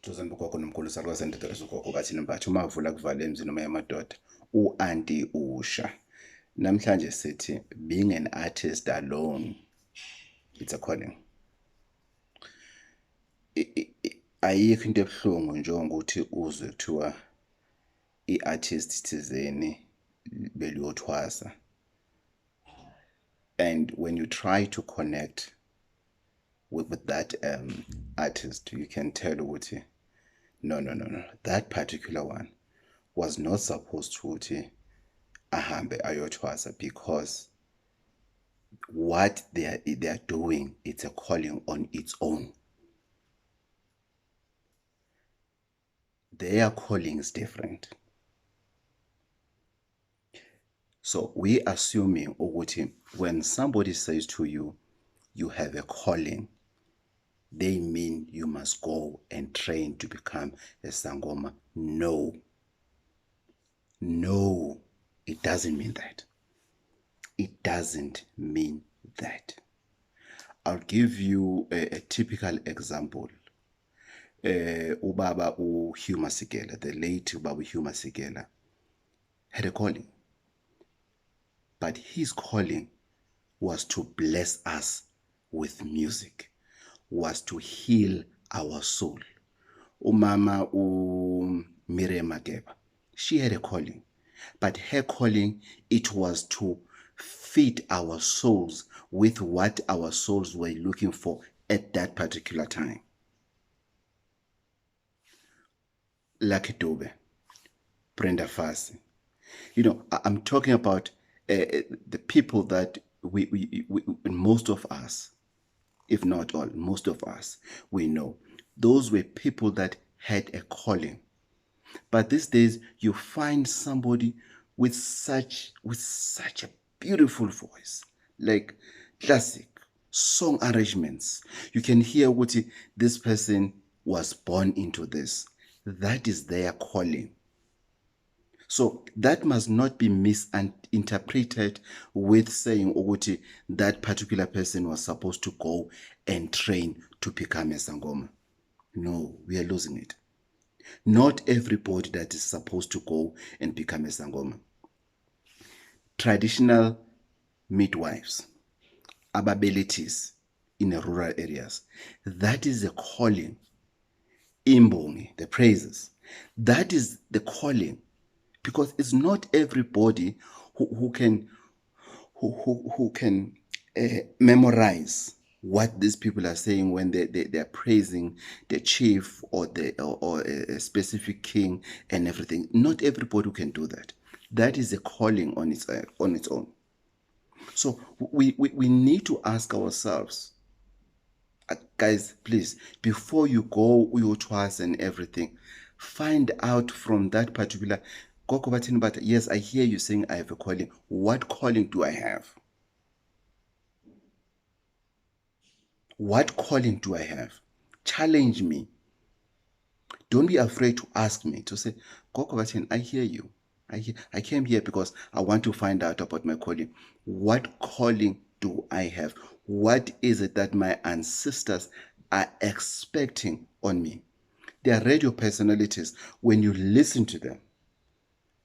Tuzani bugogo nomkhulu salukazi endodana ugogo Bathini Mbatha umavula kuvala emzini noma yamadoda u-anti usha. Namhlanje sithi being an artist alone, it's a calling. Ayikho into ebuhlungu njengokuthi uzwe kuthiwa i-artist thizeni beliyothwasa, and when you try to connect with that artist, you can tell ukuthi no, that particular one was not supposed to ukuthi ahambe ayothwasa, because what they are doing, it's a calling on its own. Their calling is different. So we assuming ukuthi when somebody says to you, you have a calling, they mean you must go and train to become a sangoma. No, it doesn't mean that. It doesn't mean that. I'll give you a typical example. Ubaba Hugh Masekela, the late Ubaba Hugh Masekela, had a calling. But his calling was to bless us with music, was to heal our soul. Umama Miriam Makeba, she had a calling, but her calling, it was to feed our souls with what our souls were looking for at that particular time. Lucky Dube, Brenda Fassie. You know, I'm talking about the people that we most of us, if not all, most of us, we know. Those were people that had a calling. But these days, you find somebody with such a beautiful voice, like classic song arrangements. You can hear what this person was born into this. That is their calling. So that must not be misinterpreted with saying ukuthi that particular person was supposed to go and train to become a sangoma. No, we are losing it. Not everybody that is supposed to go and become a sangoma. Traditional midwives, ababelities in the rural areas, that is the calling. Imbongi, the praises, that is the calling. Because it's not everybody who can memorize what these people are saying when they are praising the chief or a specific king and everything. Not everybody can do that. That is a calling on its own. So we need to ask ourselves, guys, please, before you go to us and everything, find out from that particular Gogo Bathini Mbatha. Yes, I hear you saying I have a calling. What calling do I have? What calling do I have? Challenge me. Don't be afraid to ask me, to say, Gogo Bathini, I hear you. I came here because I want to find out about my calling. What calling do I have? What is it that my ancestors are expecting on me? They are radio personalities. When you listen to them,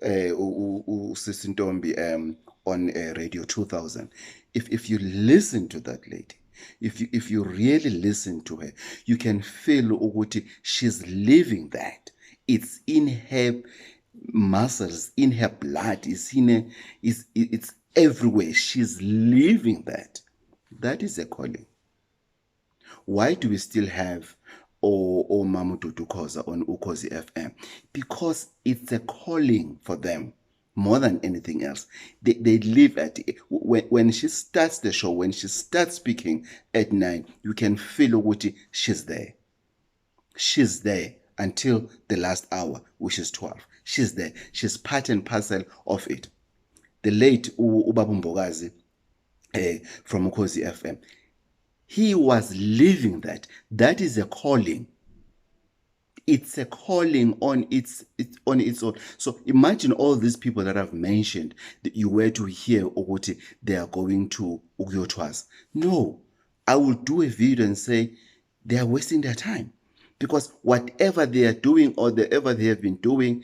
Sisintombi on Radio 2000, if you listen to that lady, if you really listen to her, you can feel ukuthi she's living that. It's in her muscles, in her blood, it's everywhere. She's living that. That is a calling. Why do we still have Mamudu Dukoza on Ukozi FM? Because it's a calling for them more than anything else. They live at it. When she starts the show, when she starts speaking at 9, you can feel what she's there. She's there until the last hour, which is 12. She's there. She's part and parcel of it. The late Ubaba Mbogazi from Ukozi FM, he was living that. That is a calling. It's a calling on its own. So imagine all these people that I've mentioned that you were to hear ukuthi they are going to Ugyotwas. No, I will do a video and say they are wasting their time. Because whatever they are doing or whatever they have been doing,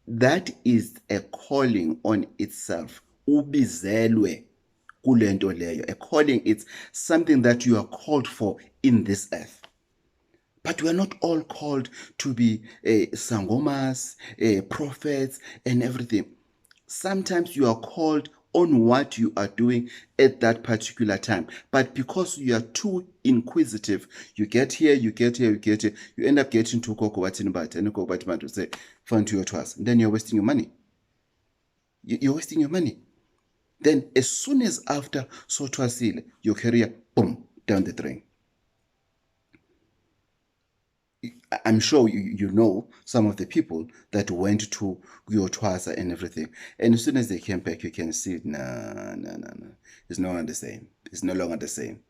that is a calling on itself. Ubizelwe kulento leyo. A calling, it's something that you are called for in this earth. But we are not all called to be sangomas, prophets, and everything. Sometimes you are called on what you are doing at that particular time. But because you are too inquisitive, you get here, you end up getting to Gogo Bathini Mbatha, and Gogo Bathini Mbatha will say, "Fund to your trust." And then you're wasting your money. You're wasting your money. Then as soon as after so twasile, your career, boom, down the drain. I'm sure you know some of the people that went to your Twasa and everything. And as soon as they came back, you can see, no. It's no longer the same. It's no longer the same.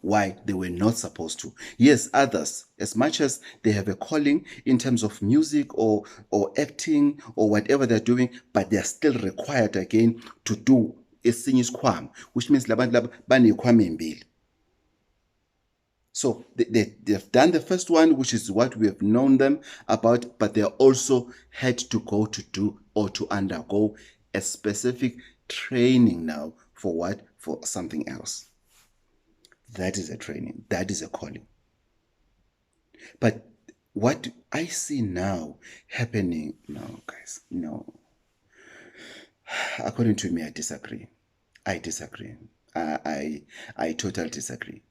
Why? They were not supposed to. Yes, others, as much as they have a calling in terms of music or acting or whatever they're doing, but they're still required again to do a singing kwam, which means labantu banekwam embili. So they've done the first one, which is what we have known them about, but they also had to go to do or to undergo a specific training now for what? For something else. That is a training. That is a calling. But what I see now happening, no, guys, no. According to me, I disagree. I totally disagree.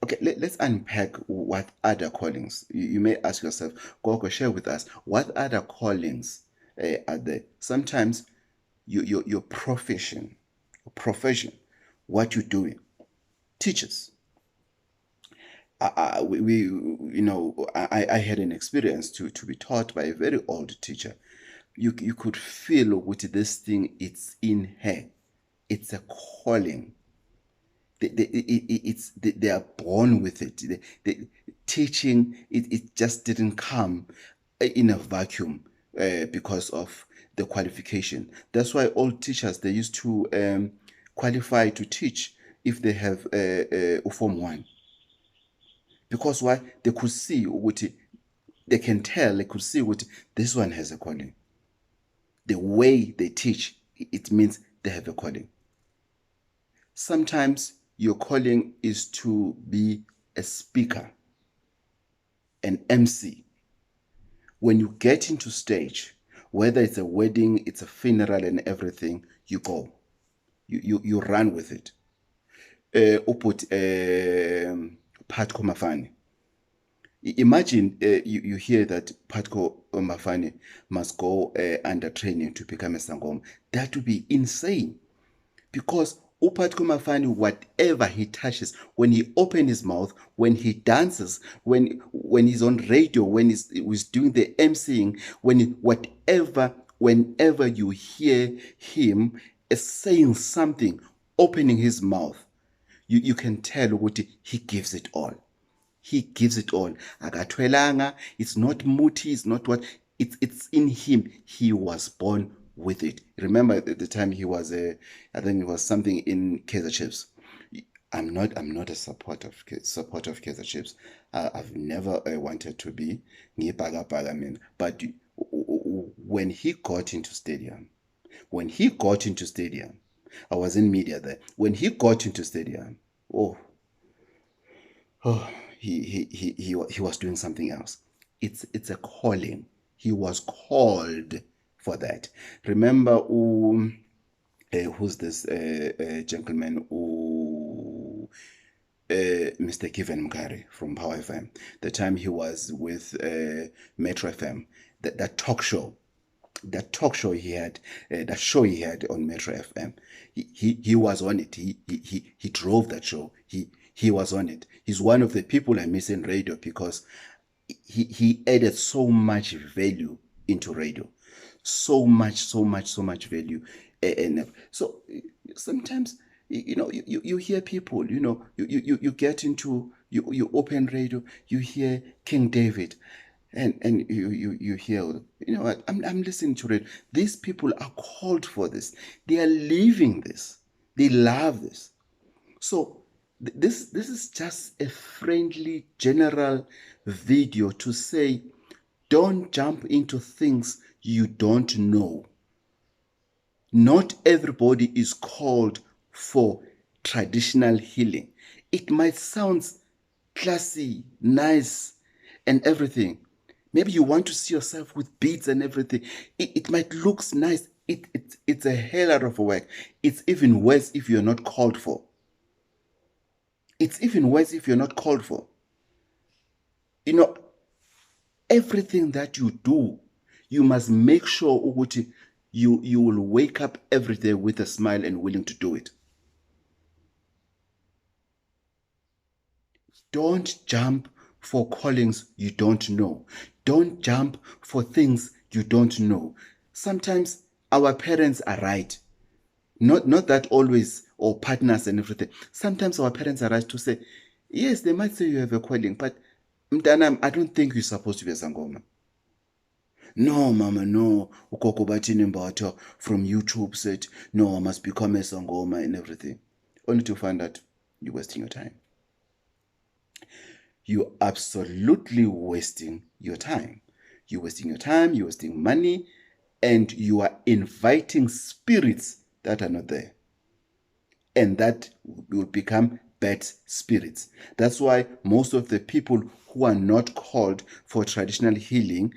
Okay, let's unpack what other callings. You may ask yourself, Gogo, share with us what other callings are there. Sometimes your profession, what you're doing, teachers. I had an experience to be taught by a very old teacher. You could feel what this thing, it's in her. It's a calling. They are born with it. The teaching, it just didn't come in a vacuum because of the qualification. That's why all teachers, they used to qualify to teach if they have Form 1. Because why? They could see what they can tell, they could see what this one has a calling. The way they teach, it means they have a calling. Sometimes your calling is to be a speaker, an MC. When you get into stage, whether it's a wedding, it's a funeral and everything, you go. You run with it. Patko Mafani. Imagine you hear that Patko Mafani must go under training to become a Sangom. That would be insane. Because Upatko Mafani, whatever he touches, when he opens his mouth, when he dances, when he's on radio, when he's doing the emceeing, whenever you hear him saying something, opening his mouth, you can tell what he gives it all. He gives it all. Agatwelanga, it's not muti, it's not what, it's in him. He was born with it. Remember at the time he was I think it was something in Kaizer Chiefs. I'm not a supporter of Kaizer Chiefs. I've never wanted to be but when he got into stadium, I was in media there. When he got into stadium, he was doing something else. It's a calling. He was called for that. Remember, who's this gentleman? Mr. Given Mkari from Power FM. The time he was with Metro FM, that talk show. That talk show he had, that show he had on Metro FM, he was on it. He drove that show. He was on it. He's one of the people I miss in radio because he added so much value into radio, so much value, and so sometimes you hear people, you get into you open radio, you hear King David. And you hear, what, I'm listening to it. These people are called for this. They are living this. They love this. So This is just a friendly general video to say, don't jump into things you don't know. Not everybody is called for traditional healing. It might sound classy, nice, and everything. Maybe you want to see yourself with beads and everything. It might look nice. It's a hell out of work. It's even worse if you're not called for. It's even worse if you're not called for. You know, everything that you do, you must make sure ukuthi you will wake up every day with a smile and willing to do it. Don't jump for callings you don't know. Don't jump for things you don't know. Sometimes our parents are right. Not that always, or partners and everything. Sometimes our parents are right to say, yes, they might say you have a calling, but Mtanam, I don't think you're supposed to be a Sangoma. No, Mama, no. Gogo Bathini Mbatha from YouTube said, no, I must become a Sangoma and everything. Only to find out you're wasting your time. You're absolutely wasting your time. You're wasting your time, you're wasting money, and you are inviting spirits that are not there. And that will become bad spirits. That's why most of the people who are not called for traditional healing,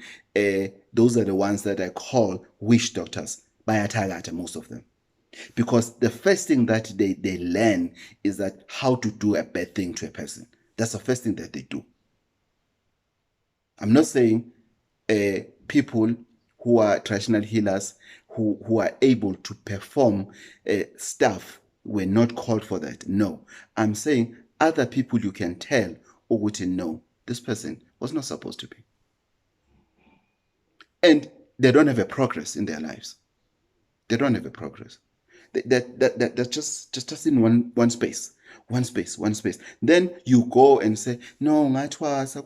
those are the ones that I call witch doctors. Bayatagata, most of them. Because the first thing that they learn is that how to do a bad thing to a person. That's the first thing that they do. I'm not saying people who are traditional healers who are able to perform stuff were not called for that. No. I'm saying other people you can tell or would know this person was not supposed to be. And they don't have a progress in their lives. They don't have a progress. That's just in one space. One space. Then you go and say, no, ngatwasa,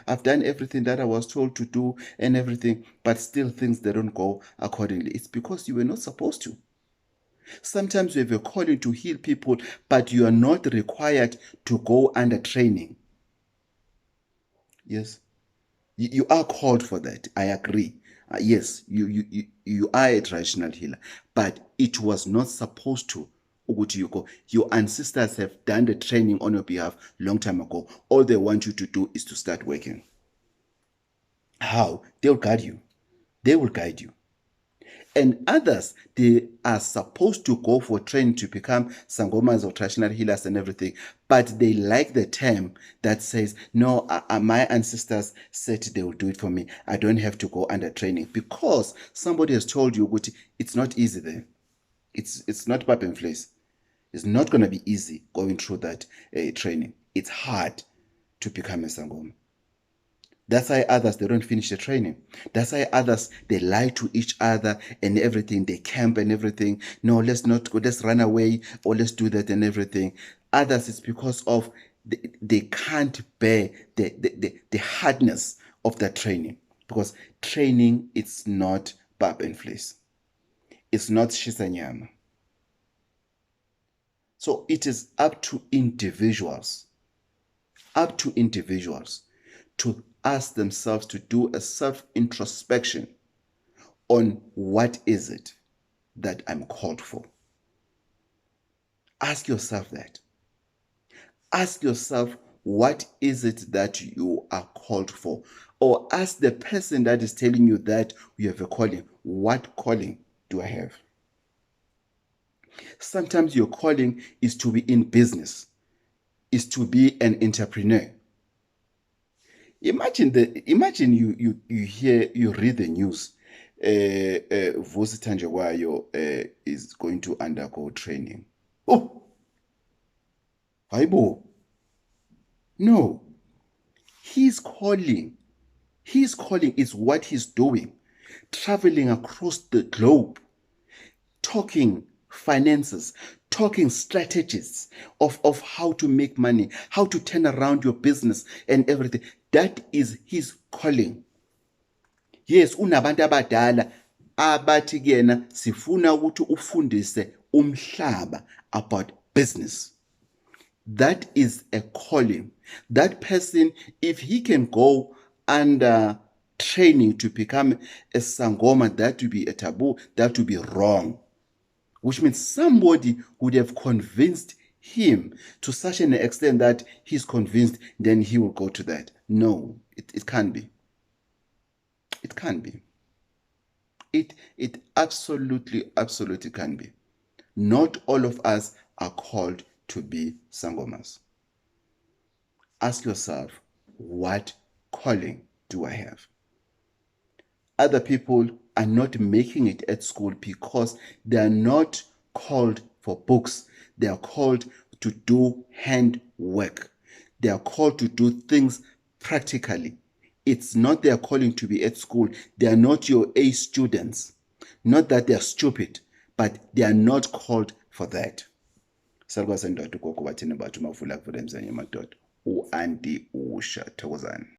I've done everything that I was told to do and everything, but still things they don't go accordingly. It's because you were not supposed to. Sometimes you have a calling to heal people, but you are not required to go under training. Yes. You are called for that. I agree. Yes, you are a traditional healer, but it was not supposed to. Your ancestors have done the training on your behalf long time ago. All they want you to do is to start working. How? They'll guide you. They will guide you. And others, they are supposed to go for training to become sangomas or traditional healers and everything, but they like the term that says, no, my ancestors said they will do it for me. I don't have to go under training, because somebody has told you it's not easy there. It's not pap and place. It's not going to be easy going through that training. It's hard to become a sangoma. That's why others, they don't finish the training. That's why others, they lie to each other and everything. They camp and everything. No, let's not go. Let's run away, or let's do that and everything. Others, it's because of they can't bear the hardness of that training. Because training, it's not pap and fleece. It's not shisanyama. So it is up to individuals to ask themselves to do a self-introspection on what is it that I'm called for. Ask yourself that. Ask yourself, what is it that you are called for? Or ask the person that is telling you that you have a calling, what calling do I have? Sometimes your calling is to be in business, is to be an entrepreneur. Imagine you read the news. Vusi Tanjawayo is going to undergo training. Oh, Aibo. No. His calling is what he's doing. Traveling across the globe, talking finances, talking strategies of how to make money, how to turn around your business and everything. That is his calling. Yes, unabantu abadala abathi kuyena sifuna ukuthi ufundise umhlaba about business. That is a calling. That person, if he can go under training to become a sangoma, that would be a taboo, that would be wrong. Which means somebody would have convinced him to such an extent that he's convinced, then he will go to that. No, it can't be. It can't be. It absolutely can be. Not all of us are called to be sangomas. Ask yourself, what calling do I have? Other people are not making it at school because they are not called for books. They are called to do hand work. They are called to do things practically. It's not their calling to be at school. They are not your A students. Not that they are stupid, but they are not called for that. Salwa sendoda ugogo bathini mbatha umavula kuvula emzanye madoda u-anti usha thokozani.